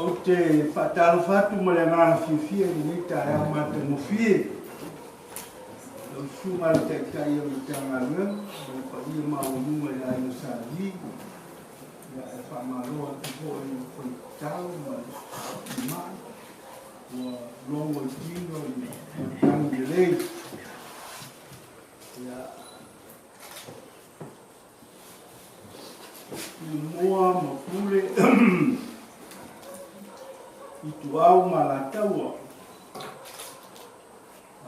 o te whatalo whatu ma le ngā whiwhia ni ta ea mata mowhie. Lau sunga le taitai o i tanga ngā, o pa ia maununga i aina sa hi. Ia e whamaloa te hoa i whai tau ma i maa. Ua longo i tino i tangi lei. Ia i moa ma pule i tuau ma la taua.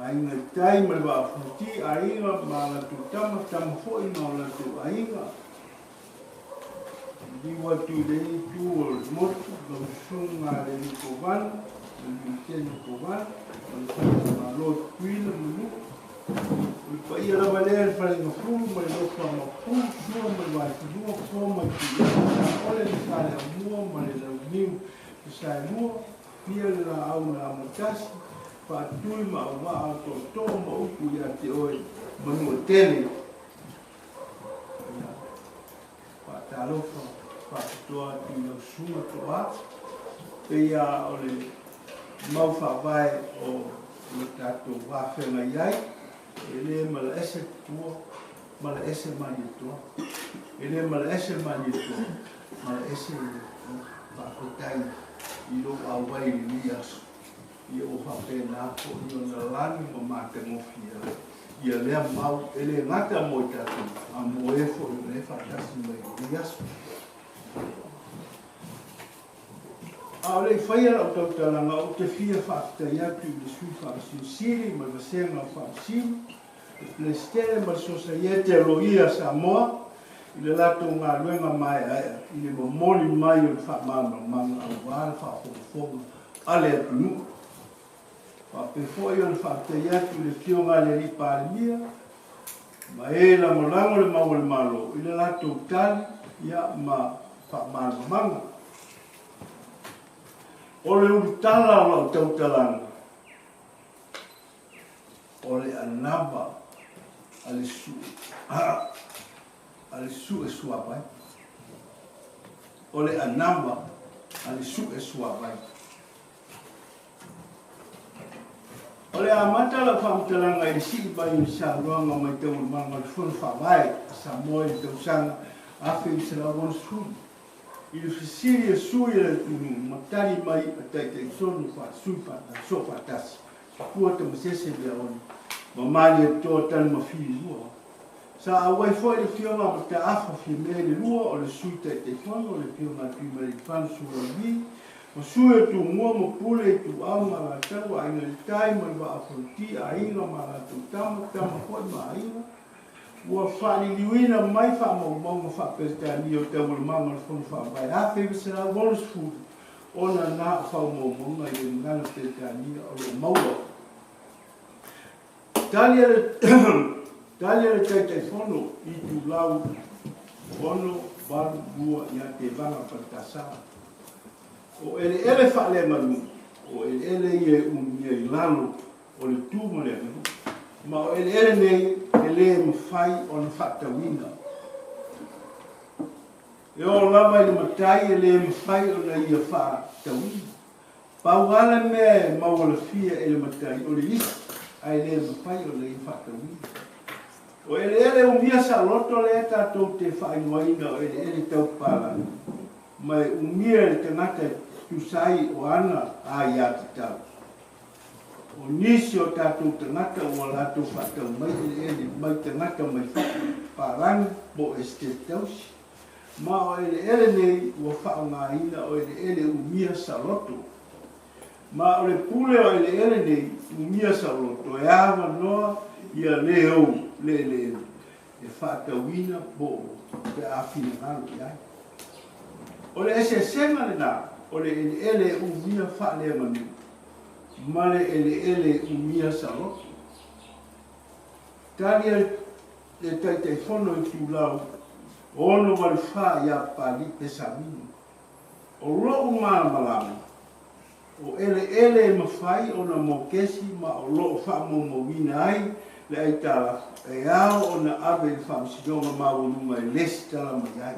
Ainga tai ma le wa'afuti ainga ma la tu tama fo'i ma la tu ainga. Diwa tu lei tu o le motu lau sunga le ni kovana, le tenu kovana, ma lo tuila munu. Pa ia la valea le whare ngafuru ma le loka ma pu, sua ma le wai lua, kua ma ki ia, ole le whare amua ma le lau niu, ke sae lua, pia le la au na amatasi, whaatui ma au waa au tō ma upu ia te oe manua tele. Whaatalofa, whaatoa tu lau sunga toa, pe ia ole mau whawai o le tātou wāwhenga iai, ele mala ese tua, mala ese mani tua, ele mala ese mani tua, mala ese whakotai i lo awai ni aso. Ia o hapena ko i ona lani ma mate ngofia. Ia lea mau, ele ngata mo i tatu, a mo e fo i le whakasi mai ni aso. A ole whaia o tautalanga o te whia whaatai atu i le sui whaasiusiri, ma vasenga whaasiu, le stele ma sosaiete roia Samoa, i le lato ngā ruenga mai aia, i le momoli mai o le whaamama manga au wāra whaafonga, ale atu nuku. Whapefoi o le whaatai atu le fionga le ripa alimia, ma e la molango le mau le malo, i le lato tali, ia ma whaamama manga. O le utala o tautalanga, o le Anava, ale su e Suavai. O le Anava, ale su e Suavai. O le amata la whamtalanga i si bai i sa roanga mai tau manga le fun whawai, sa moe i tau sanga, awhi i sa rawon suri. I le fisiri e sui le tunu, matari mai a taitei sonu wha sui whata, so whatasi. Kua Tamasese bea oni, ma mali e toa tani ma whiri lua. Sa awai foi le fionga ma te awha fi mea le lua o le sui taitei whanga, o le fionga tui mari whan Suavai. Ma sui e tu mua ma pule e tu au ma la tau, a inga le tai ma wa afonti, a inga ma la tu tama foi ma a inga. Ua whani liwina mai wha maumau ma wha peritani o te ule manga le whanu wha vai. A whewhi se la bonus food, ona nā whau maumau ma i ngana peritani o le maua. Talia le taitai whono i tu lau ono waru bua i a te vanga patasara. O ele whale manu, o ele i e umia i lalo o le tūma le manu. Ma o ele nei, ele mawhai o na whatawina. E o lama i le matai, ele mawhai o na ia whatawina. Pauala mea mawala fia ele matai, o le isi, a ele mawhai o na ia whatawina. O ele umia sa loto le tātou te whaingoina o ele tau pala. Mai umia le tangata tusai o ana a ia te tau. O nisi o tātou tangata o lātou whatau mai ele mai tangata mai whaparang po este tausi. Ma o ele nei ua whaongaina o ele umia sa loto. Ma o le pule o ele nei umia sa loto. E awa noa ia leo le e whatauina po te awhina ngalo iai. O le ese senga le nā, o le ele umia whalea manu. Mare ele umia sa loto. Talia le taitai whono i tu lau, ono wale wha ia pali pe saminu. O loo maa malama, o ele mawhai o na mokesi ma o loo wha mawina ai, le ai tala, e ao o na awe i wha msidonga mawununga i lesi tala mai ai.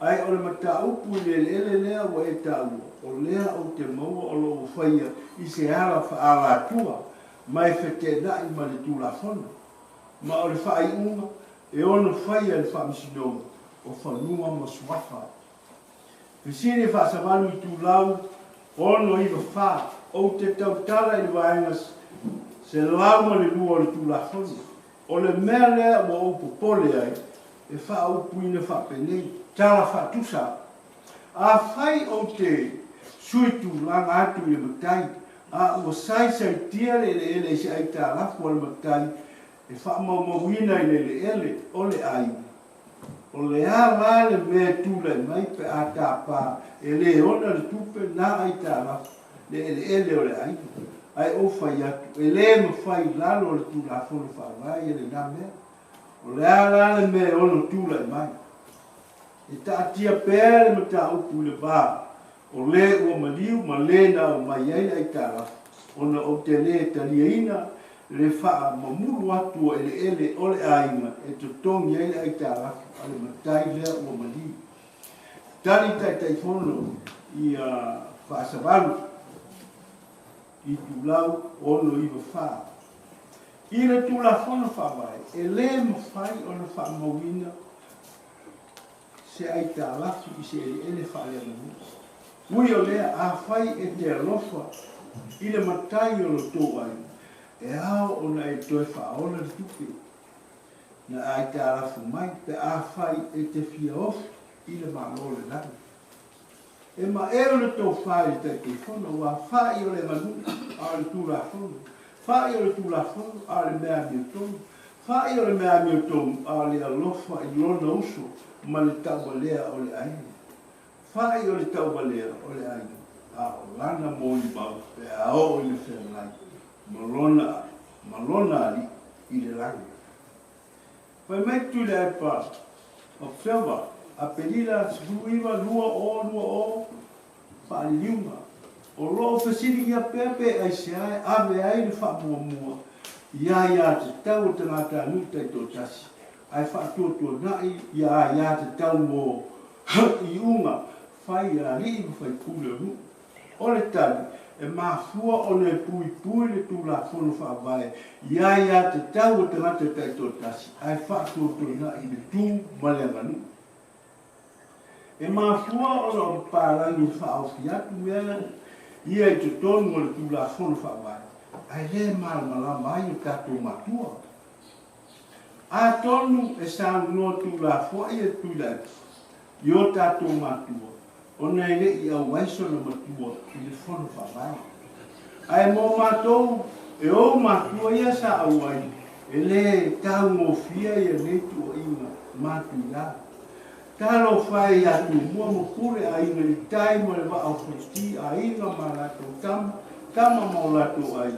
Ai o le mata upu ele lea wa e tāua. O lea o te maua o lo whaia I se ala wha Ātua. Mai whete na I ma le tūlafona. Ma o le wha I unga e ono whaia le wha misinonga o whanua ma Suavai. Pesine wha samalu I tūlau ono I wha o te tautala I le waengas se lauma le lua o le tūlafona. O le mea lea wa o popole ai e wha upu ina wha penei. Tala whatusa, a whai o te suitu langa atu I matai, a ua sai tia ele se ai tā lafu o le matai, e wha maumawina I ele o le ai. O le a la le mea tūla I mai pe a tā pā, e le ona le tupe na ai tā lafu, le ele o le ai. Ai o whai atu, e le ma whai lalo o le tūla whono whawai, e le nā mea. O le a la le mea ono tūla I mai. E tātia pēle ma tā upu le wā. O le ua maliu ma le na o mai ai ai tāra. Ona o te le taliaina le wha mamuru atu o ele o le ainga e to tongi ai tāra. Ale matai lea ua maliu. Tani tai whono I whaasavalu. I tūlau ono I wha. I le tūla whono whawai. E le ma whai o le wha mawina. Se ai tā lafu I se ele whaelea na Ui o lea a whai e te alofa I le matai o lo tō ai. E ao o na e toi whaola le tupe. Na ai tā lafu mai pe a whai e te fia ofu I le malo le nani. E ma e o le tō whai te te whono wa whai o le manu a le tūla whono. Whai o le tūla whono a le mea mio tōnu. Whai o le mea mio tōnu a le alofa I lona uso. Ma le taubalea o le aina. Whai o le taubalea o le aina. A o lana mo I bau, pe a o I le whenai. Malona ali I le langi. Pai mai tu le aipa, o whewa, a pelila suiwa lua o, wha liunga. O loo whasiri ia pepe ai se ai, ave ai le wha mua. Ia te tau te ngata nuta I tō tasi. Ai whaatotua nai ia te tau mō I unga whai a rii whai kule hu. O le tani, e māfua o le pui le tūla whono whaavai. Ia te tau o te ngata tai tō tasi. Ai whaatotua nai le tū maleanganu. E māfua o le pārangi whaofi atu mea ia I te tonu o le tūla whono whaavai. Ai le malama ai o tātou matua. A tonu e sānu no tūla whai e tūla I o tātou matua. O nei le I au waiso na matua I le whono whawai. Ai mō mātou e o matua ia sa au ai. E le tau ngō fia ia netu o inga mātu ia. Talo whai atu mua mo kure a inga I tai mo le wa au whati a inga ma lato tama mo lato ai.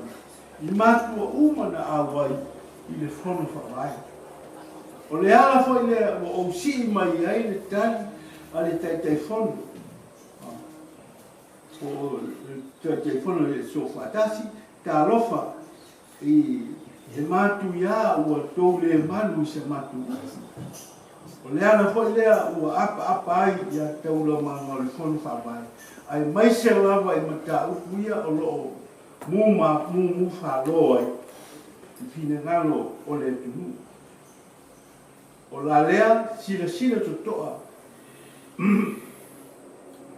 I matua umana au ai I le whono whawai. O le ala foi le o si mai ai le tani a le tai whono. O tai whono le so whatasi, ta alofa I he matu ia ua tau le manu se matu. O le ala foi le ua apa ai ia tau la manga le whono whawai. Ai mai se lava I mata upu ia o loo mu whalo ai. I fine ngalo o le tunu. O la lea, sila to toa.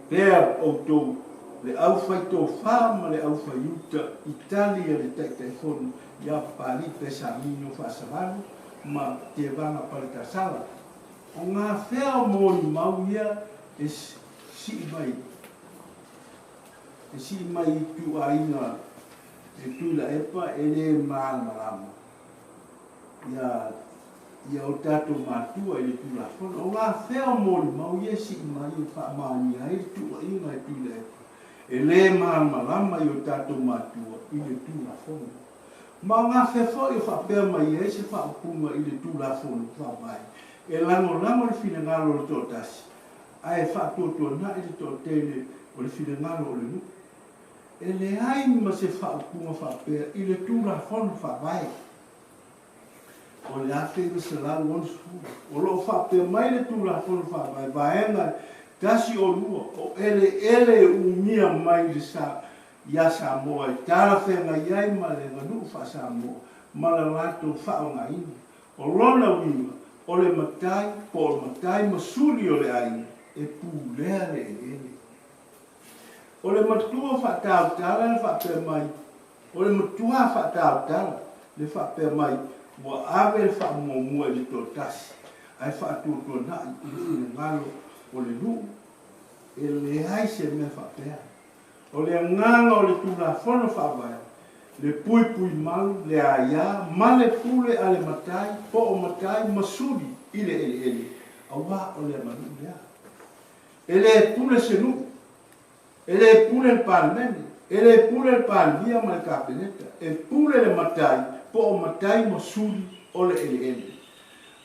Pea o tō, le au whai tō whama le au whai uta, Italia le tai whono, ia pali pesa mino whasavalu, ma te vanga paleta sala. O ngā whea mōni mau ia, e si mai. E si mai tu ainga, e tula epa, e le malama. Ia o tātou mātua I le tūla whono. O ngā whea mōni mau ia si mai I whaamani ai tua inga I tūla epa. E le malama I o tātou mātua I le tūla whono. Ma ngā whea whoi o whapea mai e se whaapunga I le tūla whono whaamai. E lango le whina ngalo le tō tasi. Ai whaatotua na I le tō tele o le whina ngalo o le nuku. E le ai ma se whaapunga whapea I le tūla whono whaamai. o le ate i se lau onu sua. O lo fa pe mai le tula fono fa vai vaenga tasi o lua o ele umia mai le sa ia Samoa e tala whenga iai ma le nganu wha Samoa ma le lato whao ngā ina. O lona wima o le matai po o matai masuri o le aina e pū lea le ele. O le matua whatau tala le whapea mai. O le matua whatau tala le whapea mai. Wa ave le whamomua le tō tasi. Ai whātua tō nai i le ngalo o le lu. E le haise me whapea. O le nganga o le tūra whono whawai. Le pui pui malu, le aia, ma le pule a le matai, po o matai masuri i le ele. Awa o le manu lea. Ele pule se nu. Ele pule le palmene. Ele pule le palvia ma le kapeneta. E pule le matai, po o matai masuri o le ele.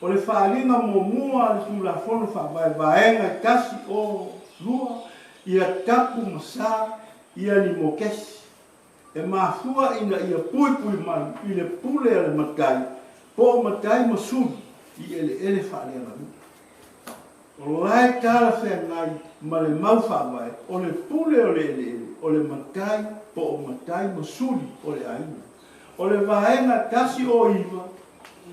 O le whaalinga mo mua le tūra whono whawai, vaenga tasi o lua, ia tapu masa, ia ni mo kesi. E mafua ina ia pui pui manu, i le pule ale matai, po matai masuri, i ele whaalea manu. O lai tala whengai, ma le mau whawai, o le pule o le ele, o le matai, po o matai masuri o le aina. O le vaenga tasi o iwa,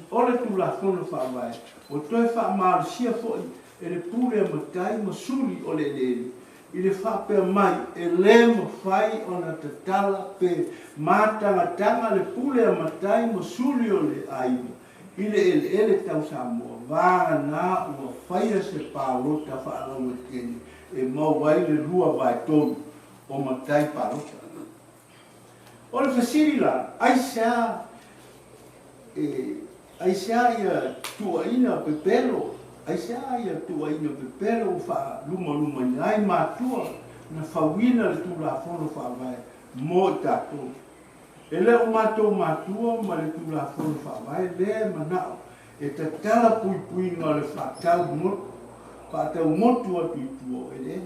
o le tula whono whawai, o toi whaamarusia foi, e le pule a matai masuri o le ele. I le whapea mai e le mawhai o na tatala pe mātangatanga le pule a matai masuri o le aina. I le ele tau Samoa, vāga nā ua whaia se pālota whaalau e keni, e mauai le rua vai tonu o matai pālota. O le whasiri la, aisea ia tuaina pepelo, aisea ia tuaina pepelo wha luma nai mātua na whawina le tūla whono whawai mō tātou. E leo mātou mātua ma le tūla whono whawai le manao e ta tala pui ngā le whātau motu atu i tua e le.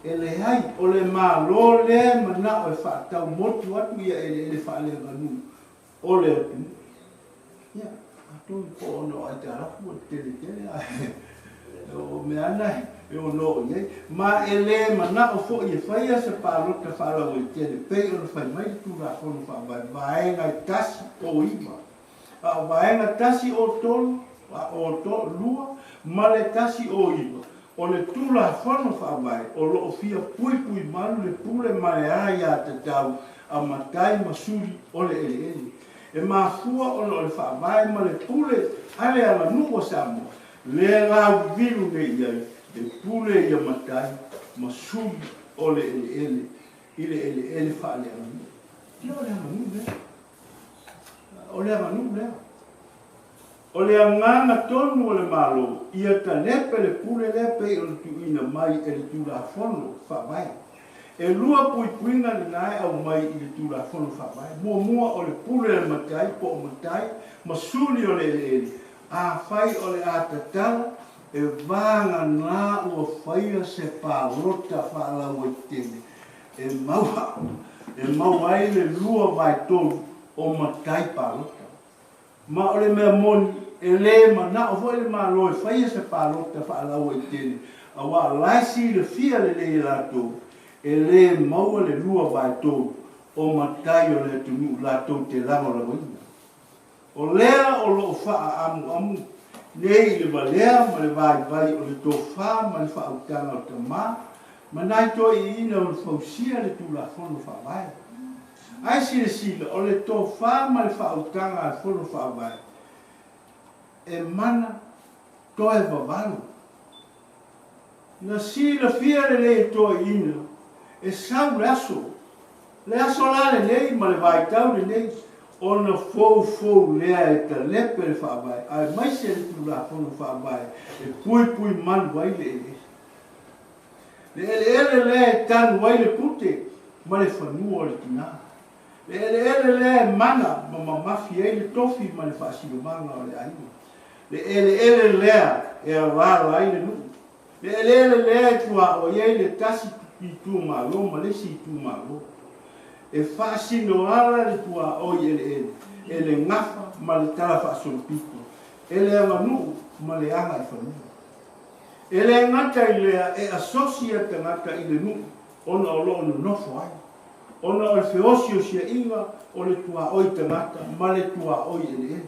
E le hai o le mālo le manao e whātau motu atu ia e le whaalea nganu o le atu. Ia, ato i po ono ai te arafu o tele o me ana e o no iei. Ma e le manao fo i e whaia se pālota whaalau e tele pei o le whai mai tūra whono whawai vaenga i tasi o ima. A vaenga tasi o tolu, o tolu lua, ma le tasi o ima. O le tūra whono whawai o lo fia pui malu le pule ma le aia te tau a matai masuri o le ele. E mafua o le whawai ma le pule ale ala nuwa Samoa. Le ngā viru ne iai, le pule ia matai, masuri o le ele, i le ele whaalea manu. Ia o lea manu lea. O lea manu lea. O lea nganga tonu o le malo, ia ta lepe le pule lepe o le tuina mai e le tūra whono whawai. E lua puinga le nai au mai i le tūra whono whawai. Mua o le pule le matai, po o matai, masuri o le ele. A whai o le atatala e vānga nā ua whaia se pālota whaalau e tene. E mauai le lua vai tolu o matai pālota. Ma o le mea moni e le mana o foi le malo e whaia se pālota whaalau e tene. A wā laisi le fia le lato e le maua le lua vai tolu o matai o le tunu lato te lama la waina. O lea o lo wha amu nei le walea ma le vai o le tō wha ma le wha autanga o te mā ma nai tō i ina o le whausia le tūla whono whawai. Ai sila o le tō wha ma le wha autanga o whono whawai e mana tō e wawalu. Na sila fia le tō i ina e sau le aso la le nei ma le vai tau le nei ona fou lea e ta lepe le whaabai, ai mai se le tūra whono whaabai, e pui manu wai le ele. Le ele lea e tanu wai le pute, ma le whanua o le tina. Le ele lea e mana, ma mafi e le tofi ma le whaasiromanga o le aina. Le ele lea e a wala ai le nuu. Le ele lea e tua o iei le tasi i tū malo, ma le si tū malo. e whaasino ala le tua oi e le ngafa ma le tala whaasolopito. E le anganu ma le anga i whanua. E le ngata i lea e asosia te ngata i le nu, ona o loo no nofo ai. Ona o le feosio sia inga o le tua oi te ngata, ma le tua oi ele.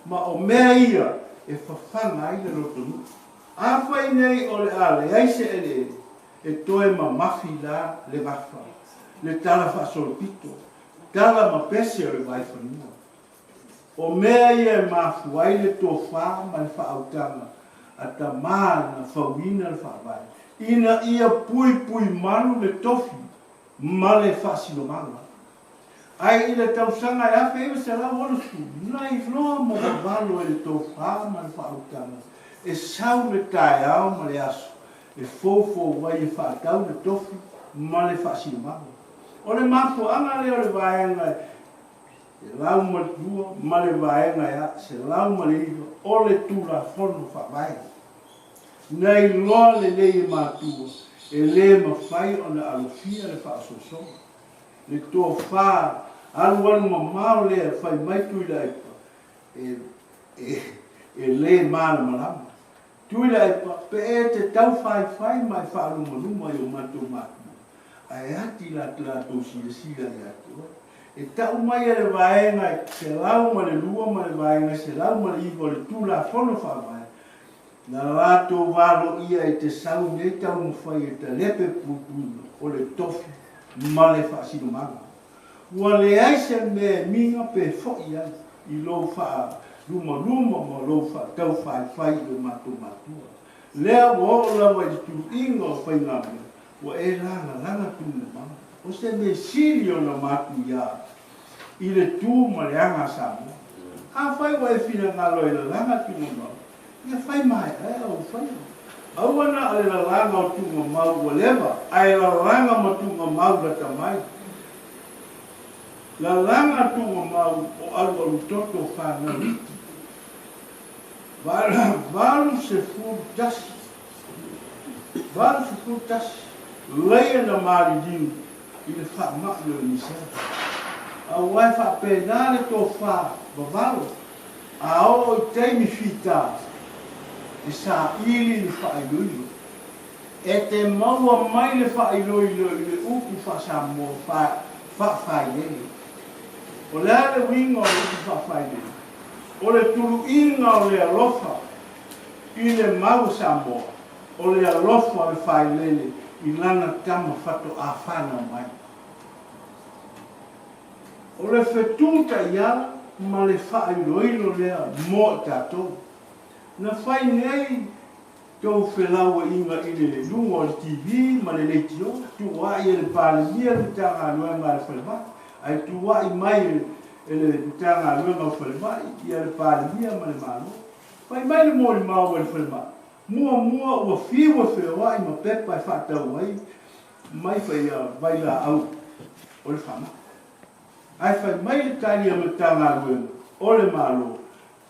Ma o mea ia e whawhanga ai le roto nu. Awhai nei o le ale, aise ele e toe ma mafi la le ngafa. Le tala whaasolopito, tala ma pese o le vai whanua. O mea ia e mafu ai le tō wha ma le whaautanga. A ta mana whauina le whaavai. Ina ia pui manu le tofi, ma le whaasilomanga. Ai i le tausanga e awhi ewa se lau olu su, nai floa mo le valo e le tō wha ma le whaautanga. E sau le tae au ma le aso, e fōfō wai e whaatau le tofi, ma le whaasilomanga. O le mafu anga le o le vaenga e lau ma le tua, ma le vaenga e a, se lau ma le iwa, o le tūra whono whaavai. Nei loa le lei mātua, e le mawhai o le alofia le whaasosonga. Le tō whā, aluanu ma mao lea whai maitu i la epa, e le māna malama. Tui la epa, pe e te tau whai mai whaaluma i o mātua mātua. Ai ati la tō sila i atua. E tau mai e le vaenga, se lau ma le lua ma le vaenga, se lau ma le iwa le tūla whono whaavai. Na rato walo ia e te sau nei tau mwhai e te lepe pupuna o le tofi ma le whaasilomanga. Ua le aise me minga pe fwoi ai i lo wha luma ma lo wha tau whai i o matua. Lea wa o lawa i tu inga o whai ngame, ua e langa tūna mama. O se me siri o na matu ia i le tū ma le anga samu. Ha whai wa e whina ngalo i le langa tūna mama. Ia whai mai, au whai. Au ana ale la langa o tunga mau whatever, ai la langa ma tunga mau rata mai. La langa tunga mau o alu toto whana riti. Valu se fūtasi. Valu se fūtasi. Leia na maari diu, i le wha maki o nisea. Au wai wha penale tō wha bavalu. A o i teimi whita. E sa ili le whaailoilo. E te maua mai le whaailoilo i le uku whaasamoa whaailoilo. O lea le winga o le uku whaailoilo. O le turu inga o le alofa i le mau Samoa. O le alofa le whaailoilo i lana tama whato a whana mai. O le whetuta ia ma le whaailoilo lea mo tātou. Na whai nei tau whelaua inga i le lunga o le TV, ma le leitio, tuai e le pālemia le tanga aluenga le whalema. Ai tuai mai e le tanga aluenga o whalema, i le pālemia ma le malo. Whai mai le mōri mau e le whalema. Mua ua whiwa whewa i ma pepa e whatau ai, mai whai vaila au o le whama. Ai whai mai le tani a ma tanga aluenga o le malo.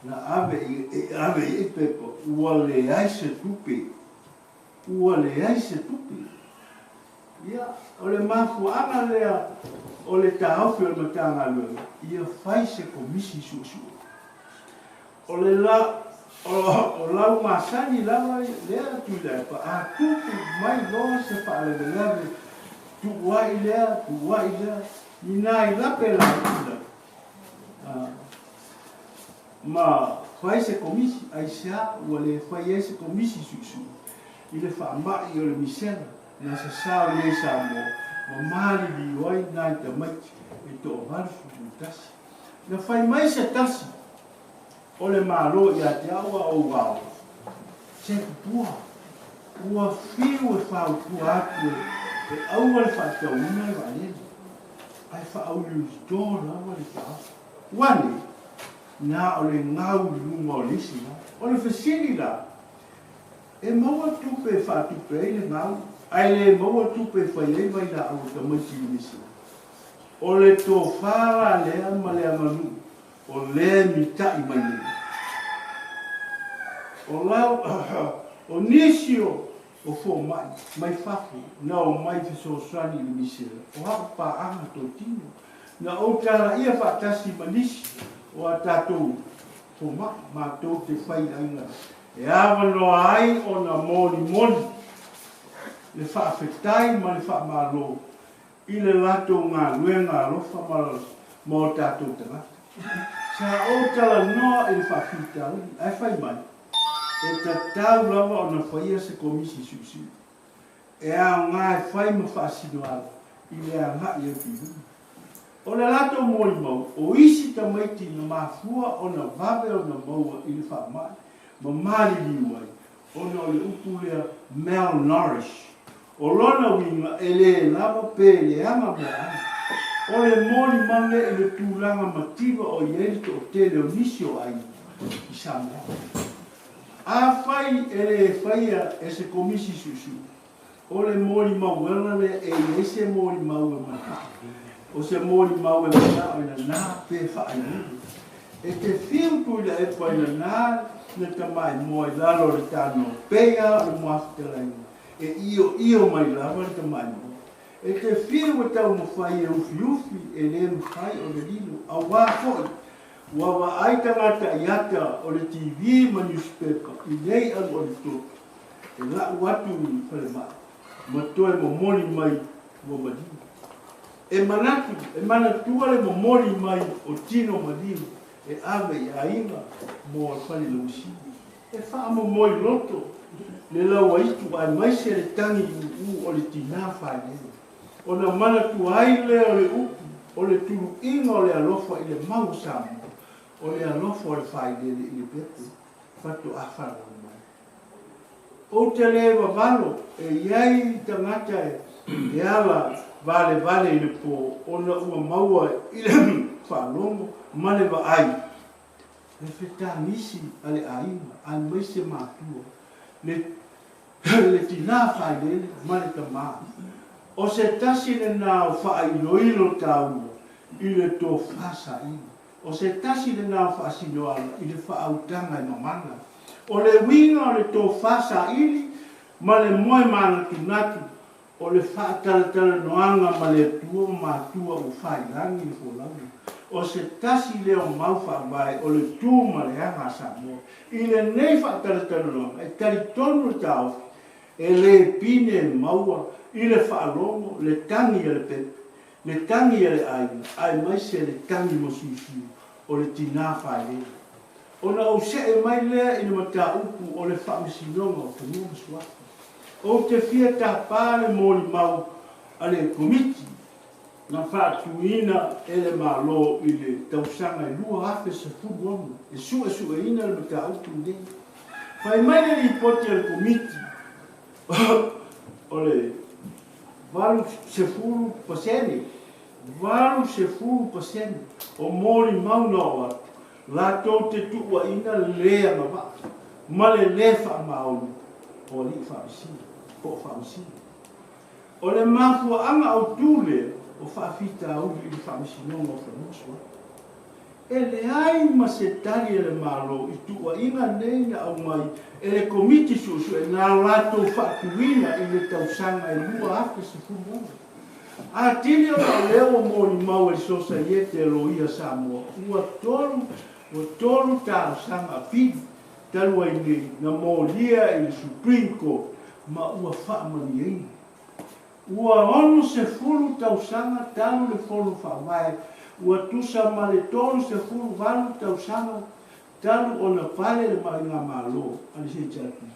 Na ave i pepo, ua le aise tupe. Ua le aise tupe. Ia, o le mafu anga lea, o le taofi o le matanga lua. Ia whai se komisi susu. O le la, o lau masani lawa lea tu lea, pa a tupu mai loa se whaale le lave. Tuai lea, ina i lape la ila. Ma whai se komisi, ai sea ua le whai se komisi susu. I le whaamai o le misera, na sa sao le sa mo, ma maali li oi nai ta maiti, e to o varfu tasi. Na whai mai se tasi, o le maro i a te aua o wao. Se Tupua, ua whiu e whao tua atu e aua le whaatau una i walena. Ai whaau li usdora aua le whao. Wane, na o le ngau lunga o lisi la. O le whasiri la. E maua tupe whaatupe e le ngau. Ai le maua tupe whaiei vai la au ta maiti lisi. O le tō whara lea ma lea manu. O lea mitai mai le. O lau, o nisio o fo mai fafu na o mai fiso sani le misera o hapa pa anga to tino na o tala ia fa tasi manisi o atatou fo ma to te fai anga e ava no ai o na moni le fa afetai ma le fa malo i le lato ngā luenga lofa ma tatou tangata sa o tala noa i le fa fita ai fai mai e tatau lava o na whaia se komisi susi. E a ngā e whai ma whaasino ala, i le a ngā i au pihu. O le lato mori mau, o isi ta maiti na mafua o na vave o na maua i le wha mai, ma mali liwai, o na o le upu lea malnourished. O lona winga e le lava pe le anga mea. O le mori mange e le tūlanga mativa o ieri o te leo nisio ai, i Samoa. A fai ele faia ese komisi susu. O le mori mauela le e ese mori mau e mata. O se mori mau e mata o ina nā pe whaai. E te whiu tuila e pa ina na tamai moa i lalo le tano. Pea o moafitelaina. E io mai lava le tamai moa. E te whiu e tau mawhai e ufi e le mwhai o le lino. A wā foi. Wawa ai tangata iata o le TV ma newspaper i nei ang o le tō. E la watu pale maa. Ma toe mo mori mai mo madini. E manatu, e manatua le mo mori mai o tino madini. E ave i ainga mo al pale la usini. E wha mo mori loto. Le laua itu ai mai se le tangi o le tina whae nei. O na manatu ai le o le upu. O le tulu inga o le alofa i le mau samu. O le alofo le whai lele i le pepe, whatu a whara mai. O te lewa valo, e iai tangata e ala vale i le po, o na ua maua i le whalongo, male wa ai. Le whetā nisi ale aima, ai mai se mātua, le tina whai lele, male ta maa. O se tasi le nā whai loilo tāua, i le tō whasa ina. O se tasi le nā whaasino ala i le whaautanga i mamana. O le winga o le tō whasa ili, ma le moe mana tunatu, o le whaatalatala noanga ma le tua mātua o whairangi i wholangi. O se tasi leo mau whaamai, o le tū ma le hanga Samoa. I le nei whaatalatala noanga, e tari tonu tau, e le pine maua, i le whaalongo, le tangi e le pepe. Le tangi e le aina, ai mai se le tangi mo susu, o le tina whae lea. O na o se e mai lea ina mata upu o le whaamisinonga o te mua masuafa. O te fia ta pāle mōri mau a le komiti, na whaatuina e le malo i le tausanga i lua hafe sa furuonu, e su e ina le mata upu nei. Whai mai le ripoti al komiti, o le valu se furu pasene, o mori mau noa, la tau te tua ina lea mawa, ma le lefa maulu, o li whaamisina, po whaamisina. O le mafua anga au tūle, o whaafita au i whaamisinonga o whamusua. E le ai ma se tari e le malo, i tua ina neina au mai, e le komiti susu e nā lato whaatuina i le tausanga e lua ake se fumonga. A tini o leo mōni mau e sosa iete lo ia Samoa. Ua tolu tausanga pidi, talu ai nei, na mōlia i le Supreme Court, ma ua whaamani eini. Ua ono se fulu tausanga, talu le fulu whaamai, ua tusa ma le tolu se fulu valu tausanga, talu o na pale le mai ngā malo, ali se tjaki.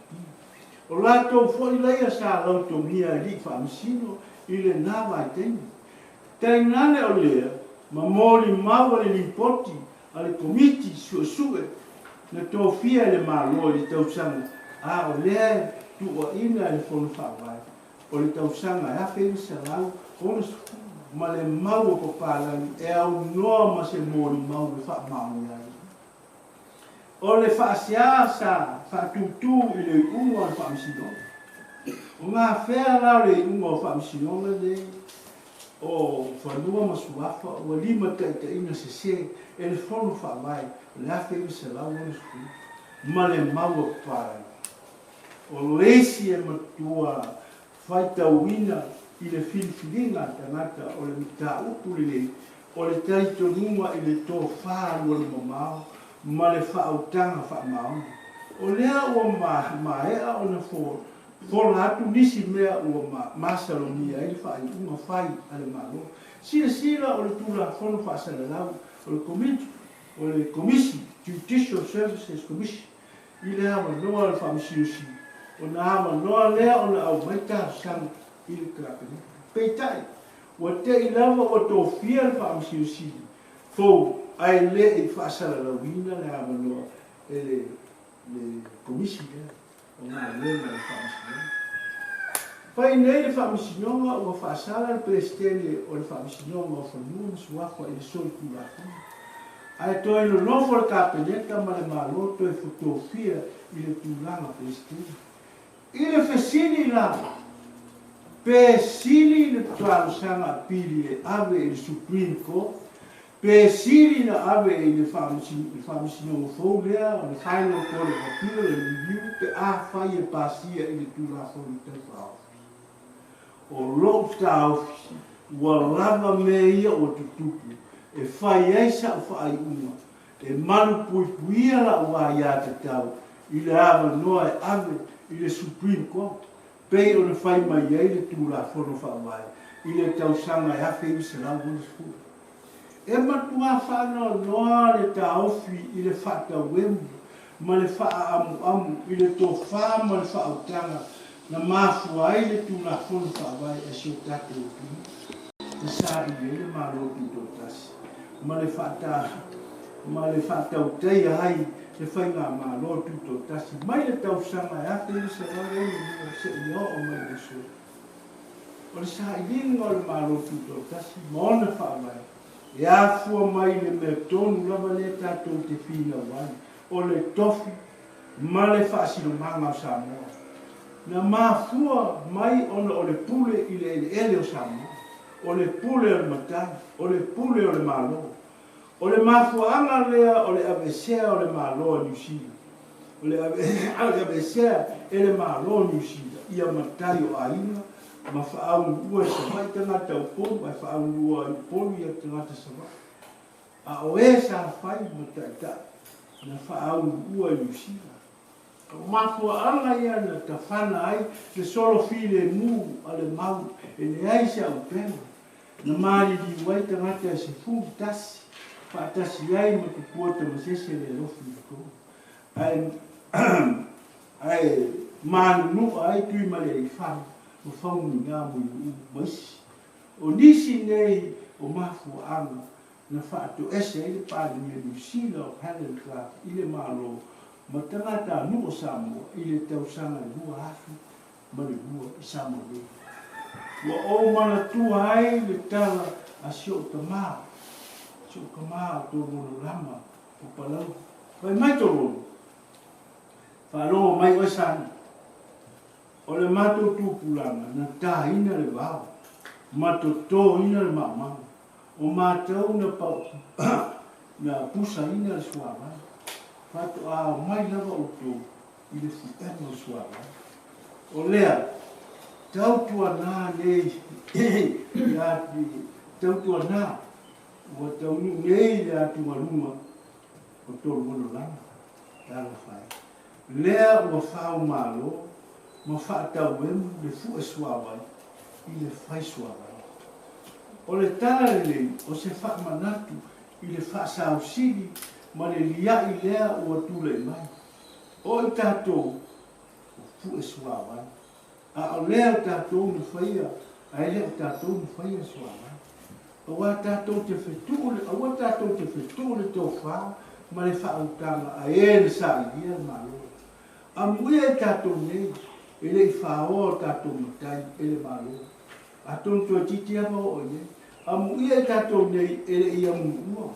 O lato fo i leia sa lautomia i li whaamisino, i le Anava i teni. Tainane o lea, ma mōri mau le lipoti, a le komiti sue, na tō fia le malo i le tausanga, a o lea tua ina le fono whawai. O le tausanga e awheni sa lau, ono ma le mau o papalani, e au noa ma se mōri mau le wha mauni ai. O le whaasia sa whaatutu i le unga le whaamisinonga. O ngā whea lau le unga o whaamisinonga nei, o whanua masuafa, o lima taita ina se e le whono whaamai, le awheni sa lau ono sku, ma le mau o papalani. o lesi e matua faitauina i le filifilinga tangata o le mitaupu le o le taitonunga i le tō whālua le mamao ma le whautanga whamao. O lea ua maea o na fōla atu nisi mea ua masalomia e le whai unga whai ale malo. Sila o le tūla whono whaasalalau o le komisi, Judicial Services Commission, i le awa noa le whamisiusi. O na awa noa lea o na au maita sang i le krapene. Peitai, ua te i lava o tō fia le whamisiusi. Fou, ai le i whaasalalauina le awa noa e le komisi lea. O na le na le whamisiusi. Pai nei le whamisinonga ua whaasala le presidente o le whamisinonga o whanua Suavai i le soi Tuaefu. Ai toi no nofo le kapeneta ma le malo toi fotofia i le tūlanga presidente. I le fesini la, pe sili le tualusanga apili e ave i le Supreme Court, pe sili na ave i le whamisinonga fōlea o le Final Court of Appeal le review pe a whai e pasia i le tūlanga fōlea o lopta ofisi ua lava me ia o tutupu e whai eisa o whai uma e manu puipuia la ua ia te tau i le awa noa e ave i le Supreme Court pei o le whai mai ei le tūla whono whawai i le tausanga e awhi i se lau wunasfua e matua whanau noa le ta ofi i le whata wemu ma le wha amu i le tō wha ma le wha autanga na mafua ai le tūna whono whawai e sio tate o pini. E sāri le maro ki tō tasi. Ma le whata o tei ai le whainga maro ki tō tasi. Mai le tausanga e ate i se rare ni se i o mai le sua. O le sāri linga o le maro ki tō tasi. Ma ona whawai. E afua mai le mea tonu lava le tātou te whina wai. O le tofi ma le whaasiro manga o Samoa. Na mafua mai ona o le pule i le ele o Samoa, o le pule o le matai, o le pule o le malo, o le mafua anga lea o le avesea o le malo o New Zealand, o le avesea e le malo o New Zealand, ia matai o aina, ma whaau ua sa mai tangata o polu, mai whaau ua i polu ia tangata sa mai. A o e sa whai matai ta, na whaau ua i New Zealand. O mafua anga ia na ta whana ai, le solo file mu ale mau, e le aisa au pena. Na maari di wai tangata e se fungi tasi, whaatasi ai ma Tupua Tamasese le rofi i ko. Ai manu nuka ai tui male i whanu, o whaunu ngā mui u maisi. O nisi nei o mafua anga, na whaatu ese i le pāri ni New Zealand o Helen Clark, i le malo, ma tangata nuo Samoa i le tausanga i lua afu ma le lua i Samoa le. Wa o mana tua ai le tala a sio tamaa tō mono lama o palau. Vai mai tō rono. Whaaloa mai o sana. O le mato tūpulanga na tā ina le wao. Mato tō ina le mamama. O mātau na pau na pusa ina le Suavai. Pato a mai lava o tō i le whitanga o Suavai. O lea, tautua nā nei, tautua nā, ua taunu nei le atu maruma o tō mono lama, tāla whai. Lea ua whao mālo, ma whaatau emu le fu e Suavai, i le whai Suavai. O le tala le, o se wha manatu, i le wha sao siri, ma le lia i lea ua tūle mai. O i tātou, o fu e Suavai. A o lea o tātou na whaia, a ele o tātou na whaia Suavai. O a tātou te whetūle, o a tātou te whetūle tō whā, ma le whautanga a ele sa i lia malo. A muia e tātou nei, ele i whaoa o tātou matai, ele malo. A tontua titi apa o ele. A muia e tātou nei, ele i amua.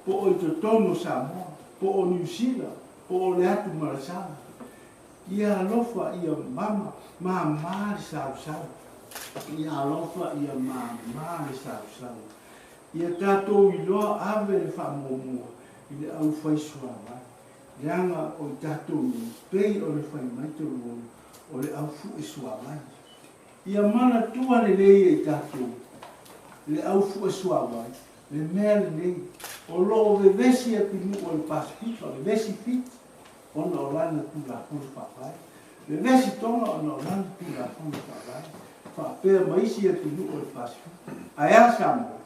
Po o i to tono Samoa, po o New Zealand, po o le atu marasana. Ia alofa ia mama, māri sau. Ia alofa ia māri sau. Ia tātou i loa ave le whamomua, i le au whai Suavai. Leanga o tātou i pei o le whai maitoro o le au fu e Suavai. Ia mana tua le lei e tātou, le au fu e Suavai, le mea le lei, o loo vevesi e pinu o le Pasifika, le vesi fit, ona o lana tu la kuru whapai, le vesi tonga ona o lana tu la kuru whapai, whapea maisi e pinu o le Pasifika, ai asamo,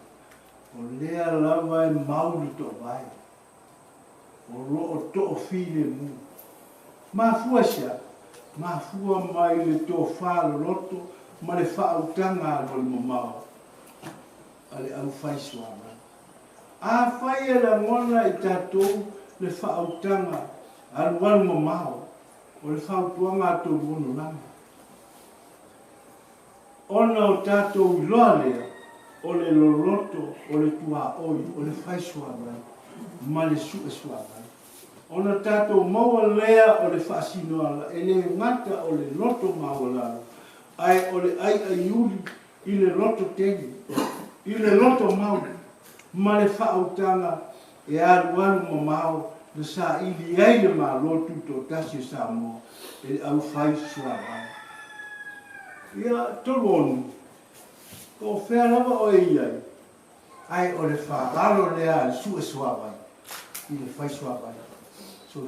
o lea lava e mauri to vai, o loo to o file mu, mafua sia, mafua mai le to whalo loto, ma le whautanga a le mamao, a le au whai Suavai. A whai e la ngona i tātou le whautanga a luan mamao, o le whautuanga a tō mono lama. Ona o tātou loa lea, o le loloto, o le Tuaoi, o le whai Suavai, ma le su e Suavai. Ona tātou maua lea o le whaasinoala, e le ngata o le loto maua ai o le ai yuri i le loto teni, i le loto mau, ma le whautanga e aru mamao le sa ili ai le ma lotu to tasi sa mo, e au whai Suavai. Ia tolonu, ko whea lava o e iai, ai o le whaaro lea le su e Suavai, i le whai Suavai. So